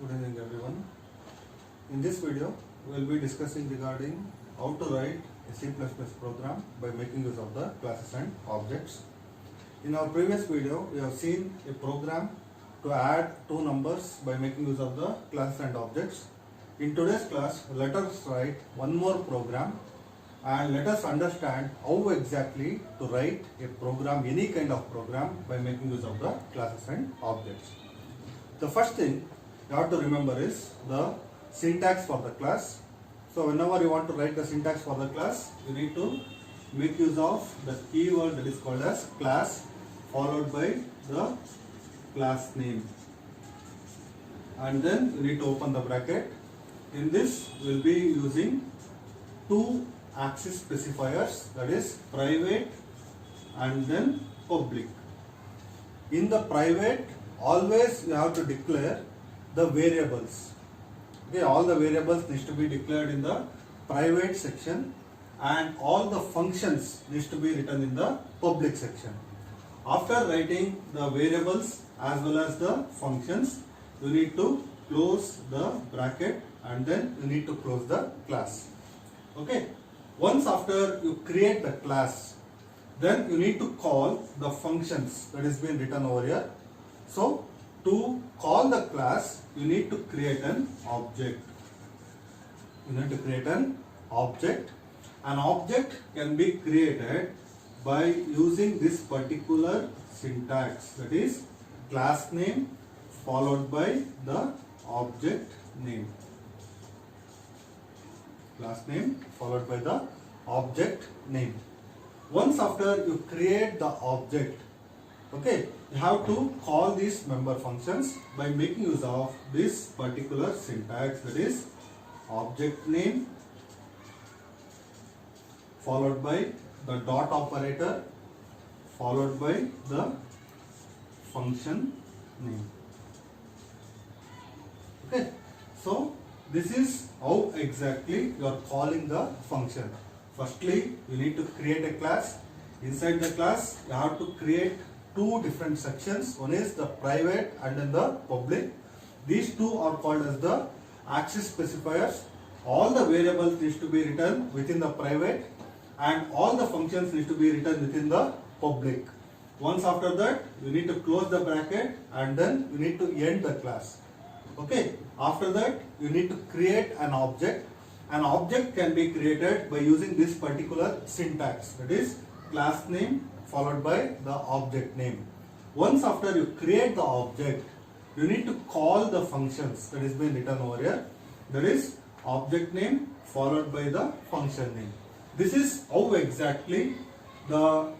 Good evening everyone. In this video, we will be discussing regarding how to write a C++ program by making use of the classes and objects. In our previous video, we have seen a program to add two numbers by making use of the classes and objects. In today's class, let us write one more program and let us understand how exactly to write a program, any kind of program, by making use of the classes and objects. The first thing you have to remember is the syntax for the class. So whenever you want to write the syntax for the class, you need to make use of the keyword that is called as class followed by the class name, and then you need to open the bracket. In this we will be using two access specifiers, that is private and then public. In the private, always you have to declare the variables. Okay, all the variables needs to be declared in the private section and all the functions needs to be written in the public section. After writing the variables as well as the functions, you need to close the bracket and then you need to close the class. Okay, once after you create the class, then you need to call the functions that is being written over here. So to call the class, you need to create an object. You need to create an object. An object can be created by using this particular syntax, that is class name followed by the object name. Class name followed by the object name. Once after you create the object, okay, you have to call these member functions by making use of this particular syntax, that is object name followed by the dot operator followed by the function name. Okay, so this is how exactly you are calling the function. Firstly, you need to create a class. Inside the class, you have to create two different sections. One is the private and then the public. These two are called as the access specifiers. All the variables needs to be written within the private and all the functions need to be written within the public. Once after that, you need to close the bracket and then you need to end the class. Okay, after that you need to create an object. An object can be created by using this particular syntax, that is class name followed by the object name. Once after you create the object, you need to call the functions that is being written over here, that is object name followed by the function name. This is how exactly the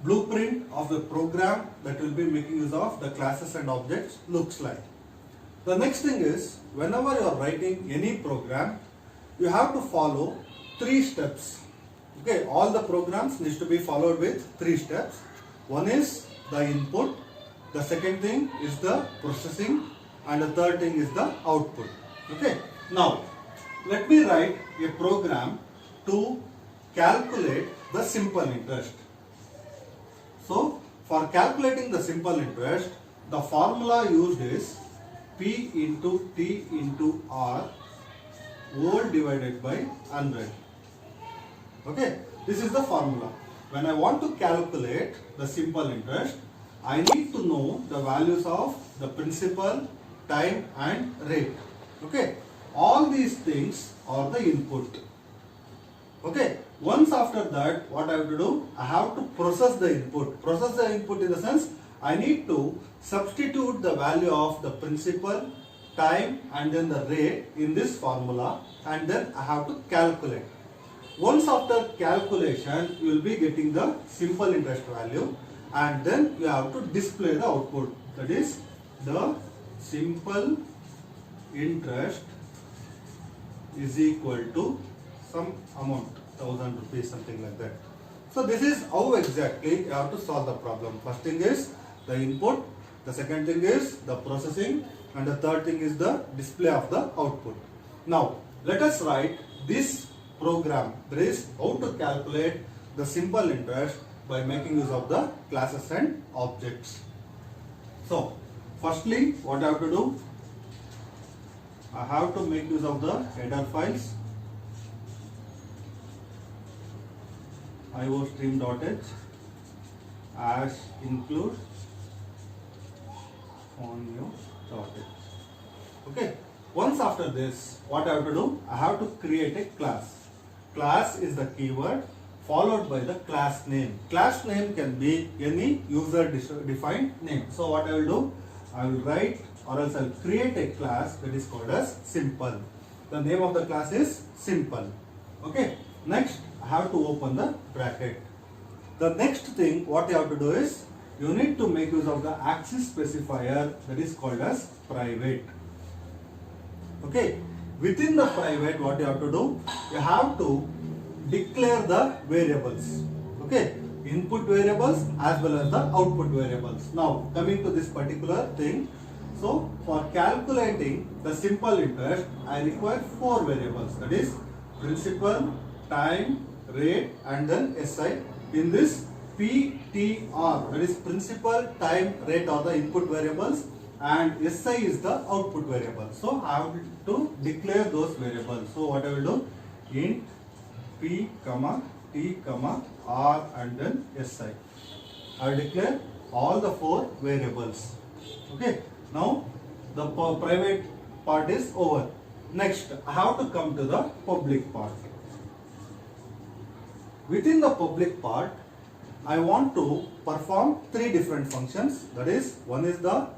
blueprint of the program that will be making use of the classes and objects looks like. The next thing is, whenever you are writing any program, you have to follow 3 steps. Okay, all the programs needs to be followed with 3 steps. One is the input, the second thing is the processing, and the third thing is the output. Okay, now let me write a program to calculate the simple interest. So for calculating the simple interest, the formula used is P into T into R whole divided by 100. Okay, this is the formula. When I want to calculate the simple interest, I need to know the values of the principal, time and rate. Okay, all these things are the input. Okay, once after that, what I have to do? I have to process the input. Process the input in the sense, I need to substitute the value of the principal, time and then the rate in this formula, and then I have to calculate. Once after calculation, you will be getting the simple interest value and then you have to display the output, that is the simple interest is equal to some amount, 1000 rupees, something like that. So this is how exactly you have to solve the problem. First thing is the input, the second thing is the processing, and the third thing is the display of the output. Now let us write this program, that is how to calculate the simple interest by making use of the classes and objects. So Firstly, what I have to do? I have to make use of the header files iostream.h as include onyo.h. Okay. Once after this, what I have to do? I have to create a class. Class is the keyword followed by the class name. Class name can be any user defined name. So what I will do? I will write or else I will create a class that is called as simple. The name of the class is simple. Okay. Next, I have to open the bracket. The next thing what you have to do is you need to make use of the access specifier that is called as private. Okay, within the private what you have to do, you have to declare the variables. Okay, input variables as well as the output variables. Now coming to this particular thing, so for calculating the simple interest I require 4 variables, that is principal, time, rate and then SI. In this PTR, that is principal, time, rate are the input variables and SI is the output variable. So I have to declare those variables. So what I will do? Int P, T, R and then SI. I will declare all the 4 variables. Okay. Now the private part is over. Next, I have to come to the public part. Within the public part, I want to perform 3 different functions. That is, one is the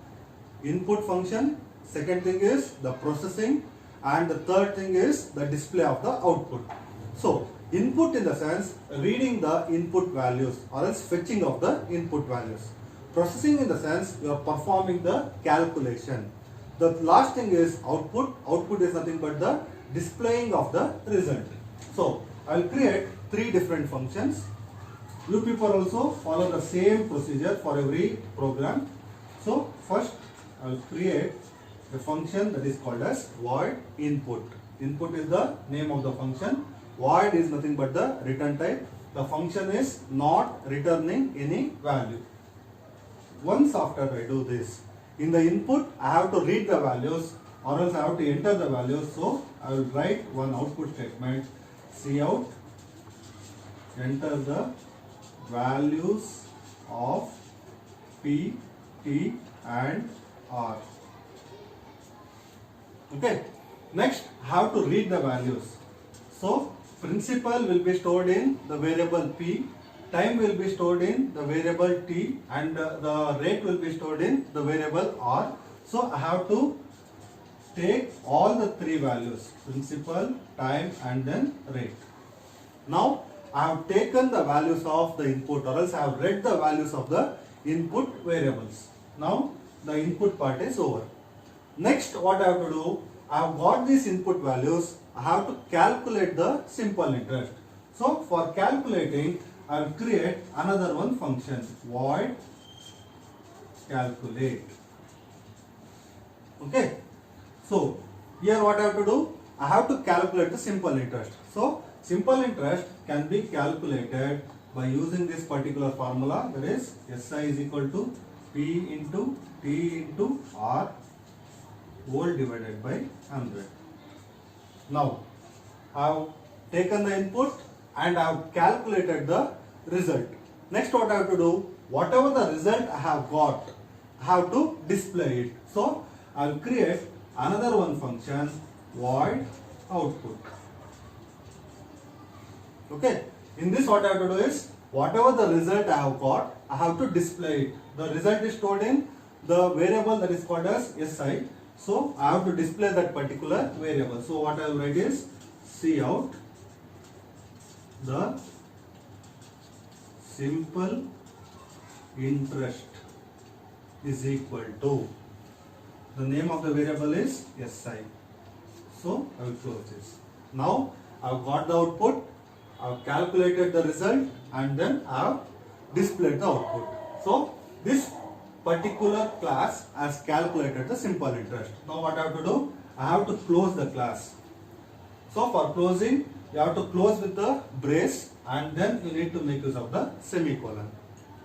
input function, second thing is the processing and the third thing is the display of the output. So, input in the sense reading the input values or else fetching of the input values. Processing in the sense you are performing the calculation. The last thing is output. Output is nothing but the displaying of the result. So, I will create 3 different functions. You people also follow the same procedure for every program. So, first I will create a function that is called as void input. Input is the name of the function. Void is nothing but the return type. The function is not returning any value. Once after I do this, in the input I have to read the values or else I have to enter the values. So I will write one output statement, cout, enter the values of P, T and R. Okay. Next, how to read the values. So, principal will be stored in the variable P, time will be stored in the variable T and the rate will be stored in the variable R. So, I have to take all the 3 values, principal, time and then rate. Now, I have taken the values of the input or else I have read the values of the input variables. Now, the input part is over. Next, what I have to do, I have got these input values, I have to calculate the simple interest. So, for calculating, I will create another one function, void calculate. Okay. So, here what I have to do, I have to calculate the simple interest. So, simple interest can be calculated by using this particular formula, that is SI is equal to P into T into R whole divided by 100. Now, I have taken the input and I have calculated the result. Next, what I have to do, whatever the result I have got, I have to display it. So, I will create another one function, void output. Okay. In this, what I have to do is, whatever the result I have got, I have to display it. The result is stored in the variable that is called as SI. So, I have to display that particular variable. So, what I will write is cout the simple interest is equal to, the name of the variable is SI. So, I will close this. Now, I have got the output, I have calculated the result and then I have displayed the output. So, this particular class has calculated the simple interest. Now what I have to do? I have to close the class. So for closing, you have to close with the brace and then you need to make use of the semicolon.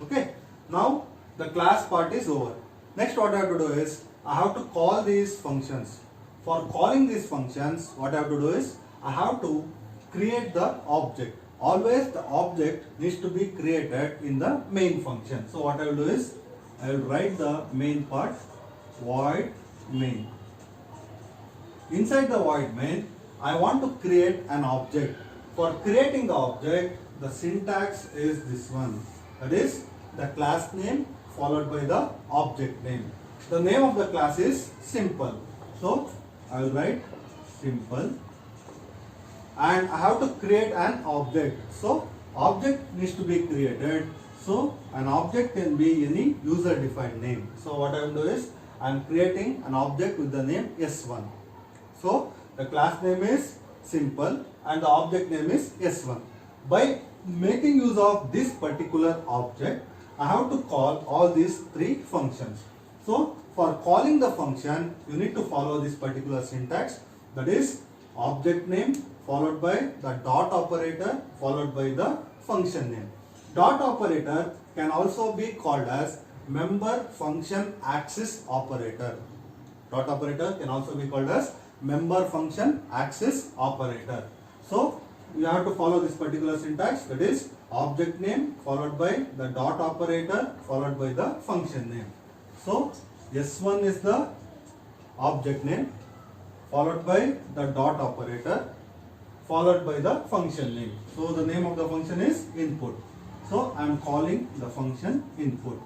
Okay. Now the class part is over. Next what I have to do is I have to call these functions. For calling these functions, what I have to do is I have to create the object. Always the object needs to be created in the main function. So what I will do is I will write the main part, void main. Inside the void main, I want to create an object. For creating the object, the syntax is this one. That is the class name followed by the object name. The name of the class is simple. So I will write simple. And I have to create an object. So object needs to be created. So an object can be any user defined name. So what I will do is I am creating an object with the name S1. So the class name is simple and the object name is S1. By making use of this particular object, I have to call all these three functions. So for calling the function, you need to follow this particular syntax. That is object name followed by the dot operator followed by the function name. Dot operator can also be called as member function access operator. Dot operator can also be called as member function access operator. So you have to follow this particular syntax, that is object name followed by the dot operator followed by the function name. So S1 is the object name followed by the dot operator followed by the function name. So the name of the function is input. So I am calling the function input.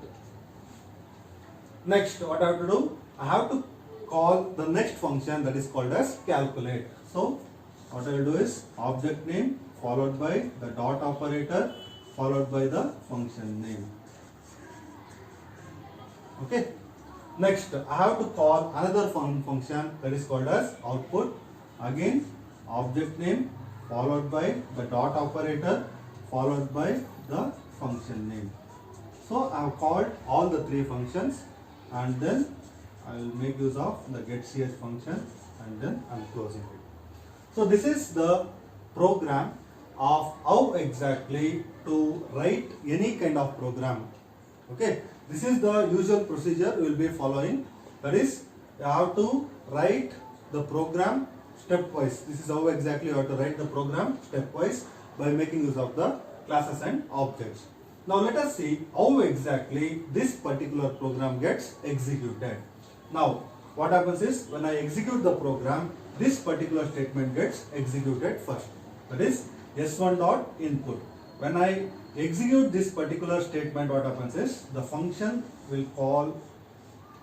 Next what I have to do, I have to call the next function, that is called as calculate. So what I will do is object name followed by the dot operator followed by the function name. Okay. Next I have to call another function, that is called as output. Again object name followed by the dot operator followed by the function name. So I have called all the three functions and then I will make use of the getCH function and then I am closing it. So this is the program of how exactly to write any kind of program. Okay, this is the usual procedure we will be following. That is, you have to write the program stepwise. This is how exactly you have to write the program stepwise by making use of the classes and objects. Now let us see how exactly this particular program gets executed. Now what happens is when I execute the program, this particular statement gets executed first. That is S1 dot input. When I execute this particular statement, what happens is the function will call,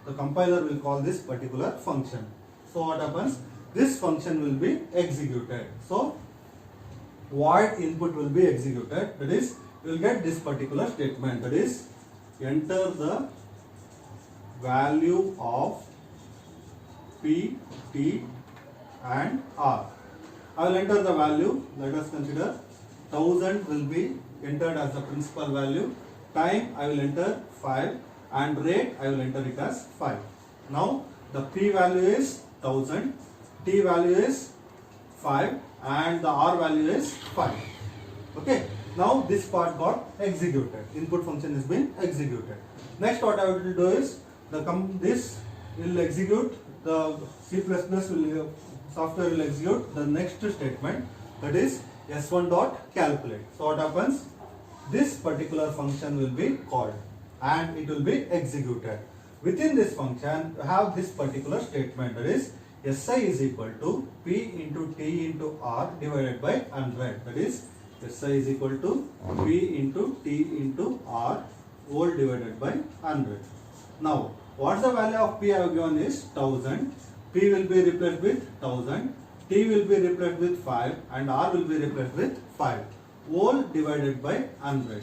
the compiler will call this particular function. So what happens? This function will be executed. So void input will be executed. That is, you will get this particular statement. That is, enter the value of P, T and R. I will enter the value. Let us consider 1000 will be entered as the principal value. Time I will enter 5 and rate I will enter it as 5. Now the P value is 1000, T value is 5 and the R value is 5. Okay. Now this part got executed. Input function is being executed. Next what I will do is this will execute, the C++ will software will execute the next statement, that is S1 dot calculate. So what happens? This particular function will be called and it will be executed. Within this function, you have this particular statement, that is SI is equal to P into T into R divided by 100. That is SI is equal to P into T into R whole divided by 100. Now what the value of P I have given is 1000. P will be replaced with 1000, T will be replaced with 5 and R will be replaced with 5. Whole divided by 100.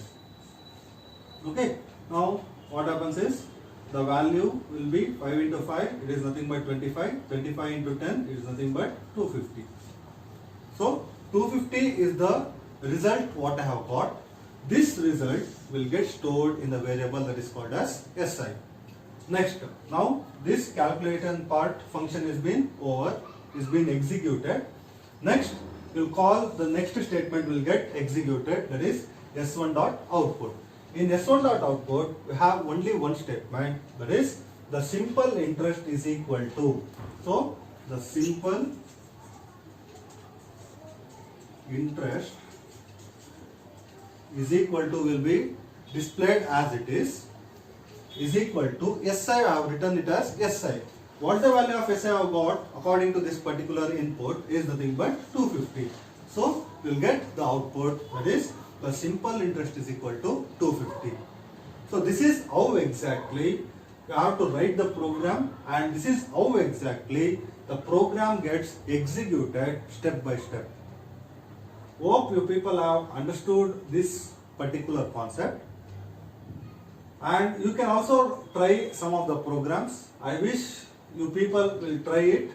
Okay. Now what happens is the value will be 5 into 5, it is nothing but 25. 25 into 10, it is nothing but 250. So 250 is the result what I have got. This result will get stored in the variable that is called as SI. Next, now this calculation part function is been executed. Next, you will call the next statement will get executed, that is S1 dot output. In S1 dot output, we have only one statement, that is the simple interest is equal to, so the simple interest is equal to will be displayed as it is equal to SI. I have written it as SI. What is the value of SI I have got according to this particular input is nothing but 250. So we will get the output, that is the simple interest is equal to 250. So this is how exactly you have to write the program, and this is how exactly the program gets executed step by step. Hope you people have understood this particular concept, and you can also try some of the programs. I wish you people will try it.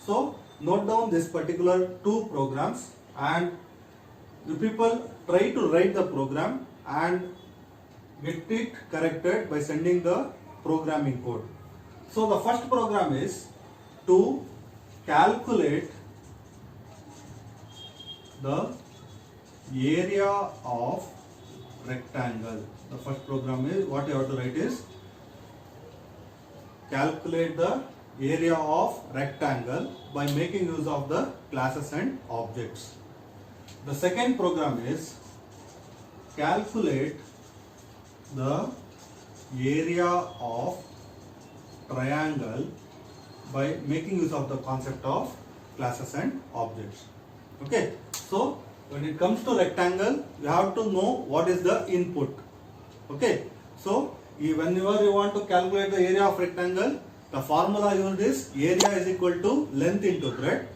So note down this particular 2 programs, and you people try to write the program and get it corrected by sending the programming code. So the first program is to calculate the area of rectangle. The first program is, what you have to write is calculate the area of rectangle by making use of the classes and objects. The second program is calculate the area of triangle by making use of the concept of classes and objects. Okay, so when it comes to rectangle, you have to know what is the input. Okay, so whenever you want to calculate the area of rectangle, the formula used is area is equal to length into breadth.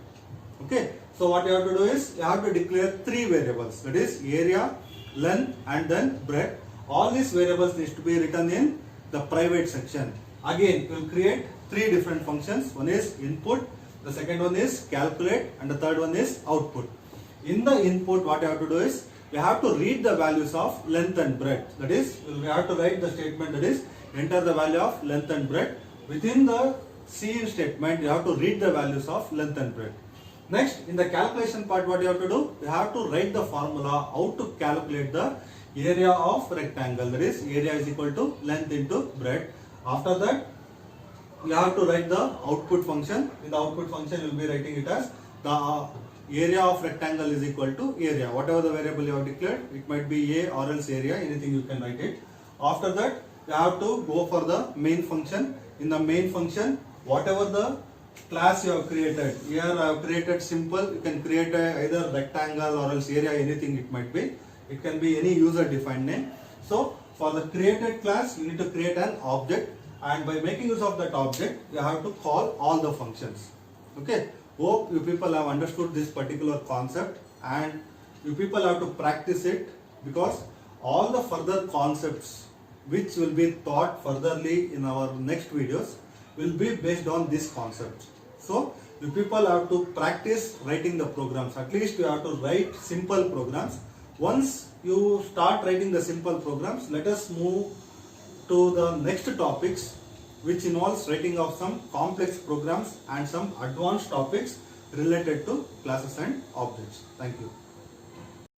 Okay, so what you have to do is you have to declare 3 variables, that is area, length and then breadth. All these variables needs to be written in the private section. Again, we will create 3 different functions. One is input, the second one is calculate, and the third one is output. In the input, what you have to do is we have to read the values of length and breadth. That is, we have to write the statement, that is enter the value of length and breadth. Within the CIN statement, you have to read the values of length and breadth. Next, in the calculation part, what you have to do, you have to write the formula how to calculate the area of rectangle, that is area is equal to length into breadth. After that, you have to write the output function. In the output function, you will be writing it as the area of rectangle is equal to area, whatever the variable you have declared. It might be A or else area, anything you can write it. After that, you have to go for the main function. In the main function, whatever the class you have created, here I have created simple, you can create either rectangle or else area, anything it might be. It can be any user defined name. So for the created class, you need to create an object, and by making use of that object, you have to call all the functions. Okay, hope you people have understood this particular concept, and you people have to practice it, because all the further concepts which will be taught furtherly in our next videos will be based on this concept. So you people have to practice writing the programs. At least you have to write simple programs. Once you start writing the simple programs, let us move to the next topics, which involves writing of some complex programs and some advanced topics related to classes and objects. Thank you.